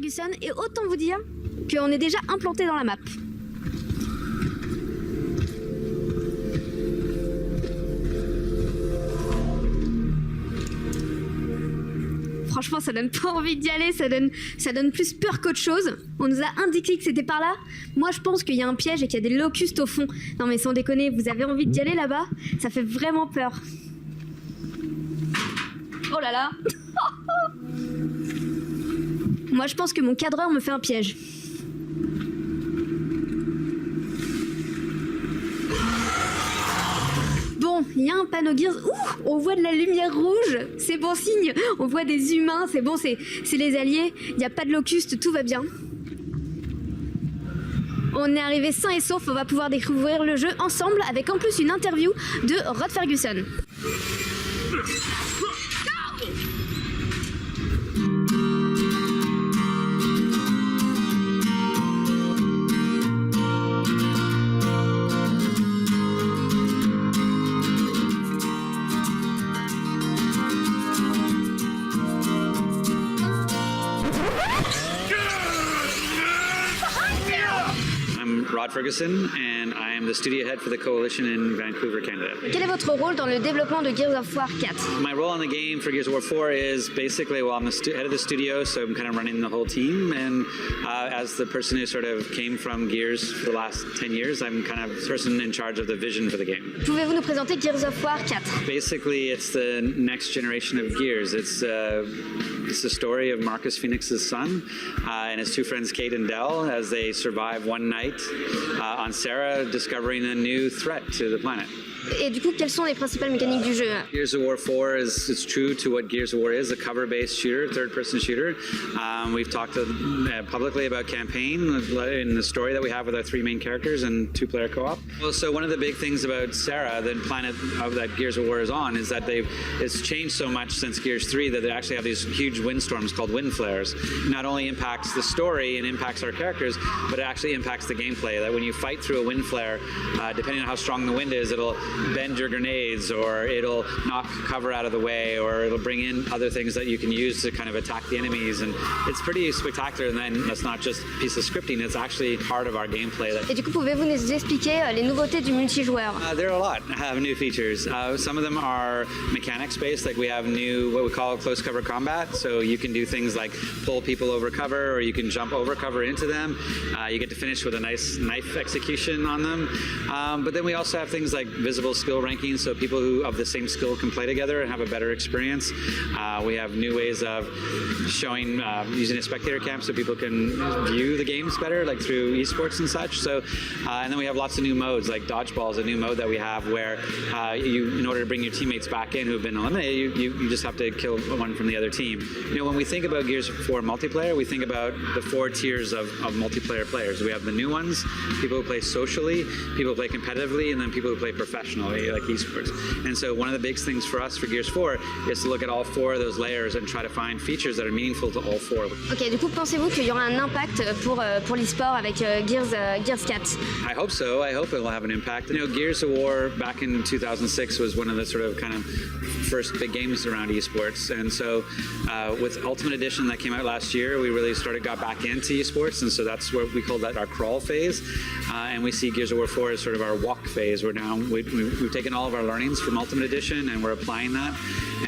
Fergusson et autant vous dire qu'on est déjà implanté dans la map. Franchement, ça donne pas envie d'y aller, ça donne plus peur qu'autre chose. On nous a indiqué que c'était par là. Moi, je pense qu'il y a un piège et qu'il y a des locustes au fond. Non mais sans déconner, vous avez envie d'y aller là-bas? Ça fait vraiment peur. Oh là là. Moi, je pense que mon cadreur me fait un piège. Bon, il y a un panneau Gears. Ouh, on voit de la lumière rouge. C'est bon signe. On voit des humains. C'est bon, c'est les alliés. Il n'y a pas de locustes, tout va bien. On est arrivé sain et sauf. On va pouvoir découvrir le jeu ensemble avec en plus une interview de Rod Fergusson. Rod Fergusson, and I am the studio head for the coalition in Vancouver, Canada. Quel est votre rôle dans le développement de Gears of War 4? My role on the game for Gears of War 4 is basically, well, I'm the head of the studio, so I'm kind of running the whole team, and as the person who sort of came from Gears for the last 10 years, I'm kind of the person in charge of the vision for the game. Pouvez-vous nous présenter Gears of War 4? Basically, it's the next generation of Gears. It's the story of Marcus Phoenix's son and his two friends, Kate and Del, as they survive one night on Sarah, discovering a new threat to the planet. Et du coup, quelles sont les principales mécaniques du jeu? Gears of War 4 is true to what Gears of War is, a cover-based shooter, third-person shooter. We've talked publicly about campaign in the story that we have with our three main characters and two-player co-op. Well, so one of the big things about Sarah, the planet that Gears of War is on, is that it's changed so much since Gears 3 that they actually have these huge windstorms called wind flares. It not only impacts the story and impacts our characters, but it actually impacts the gameplay. That when you fight through a wind flare, depending on how strong the wind is, it'll bend your grenades, or it'll knock cover out of the way, or it'll bring in other things that you can use to kind of attack the enemies, and it's pretty spectacular. And then that's not just a piece of scripting, it's actually part of our gameplay. Et du coup, pouvez-vous nous expliquer les nouveautés du multijoueur? There are a lot of new features. Some of them are mechanics based, like we have new what we call close cover combat, so you can do things like pull people over cover, or you can jump over cover into them. You get to finish with a nice knife execution on them. But then we also have things like visible skill rankings, so people who of the same skill can play together and have a better experience. We have new ways of showing using a spectator cam, so people can view the games better, like through esports and such. So, and then we have lots of new modes, like dodgeball is a new mode that we have where in order to bring your teammates back in who've been eliminated, you just have to kill one from the other team. You know, when we think about Gears 4 multiplayer, we think about the 4 tiers of multiplayer players. We have the new ones, people who play socially, people who play competitively, and then people who play professionally, like esports. And so one of the big things for us for Gears 4 is to look at all 4 of those layers and try to find features that are meaningful to all 4. Ok, du coup, pensez-vous qu'il y aura un impact pour l'e-sport avec Gears 4? I hope so. I hope it will have an impact. You know, Gears of War back in 2006 was one of the sort of kind of first big games around esports, and so with Ultimate Edition that came out last year, we really got back into esports, and so that's what we call that our crawl phase, and we see Gears of War 4 as sort of our walk phase. We've taken all of our learnings from Ultimate Edition and we're applying that,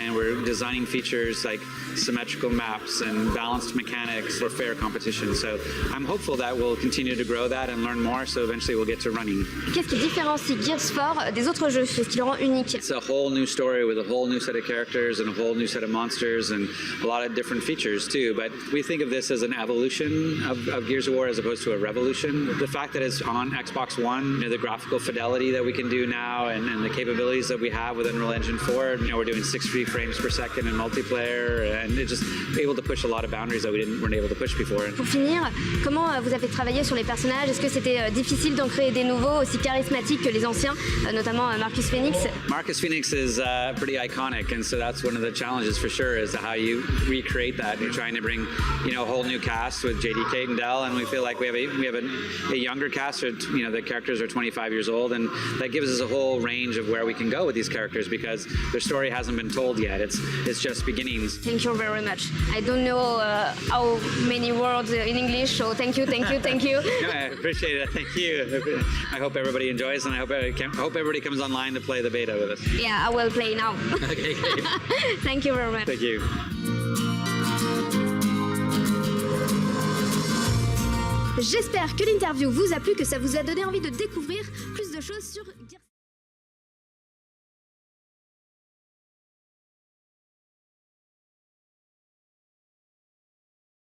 and we're designing features like symmetrical maps and balanced mechanics for fair competition. So I'm hopeful that we'll continue to grow that and learn more, so eventually we'll get to running. Qu'est-ce qui différencie Gears 4 des autres jeux? Qu'est-ce qui le rend unique? It's a whole new story with a whole new set of characters and a whole new set of monsters and a lot of different features too, but we think of this as an evolution of Gears of War as opposed to a revolution. The fact that it's on Xbox One, you know, the graphical fidelity that we can do now and the capabilities that we have with Unreal Engine 4, you know, we're doing 60 frames per second in multiplayer, and it's just able to push a lot of boundaries that we weren't able to push before. Pour finir, comment vous avez travaillé sur les personnages? Est-ce que c'était difficile d'en créer des nouveaux aussi charismatiques que les anciens, notamment Marcus Phoenix? Marcus Phoenix is pretty iconic, and so that's one of the challenges for sure, is how you recreate that. You're trying to bring, you know, a whole new cast with JD, Kate, and Del, and we feel like we have a younger cast, or, you know, the characters characters are 25 years old, and that gives us a whole range of where we can go with these characters because their story hasn't been told yet. It's just beginnings. Thank you very much. I don't know how many words in English, so thank you. No, I appreciate it. Thank you. I hope everybody enjoys, and I hope everybody comes online to play the beta with us. Yeah, I will play now. Okay, great. Thank you very much. Thank you. J'espère que l'interview vous a plu, que ça vous a donné envie de découvrir plus de choses sur Gears.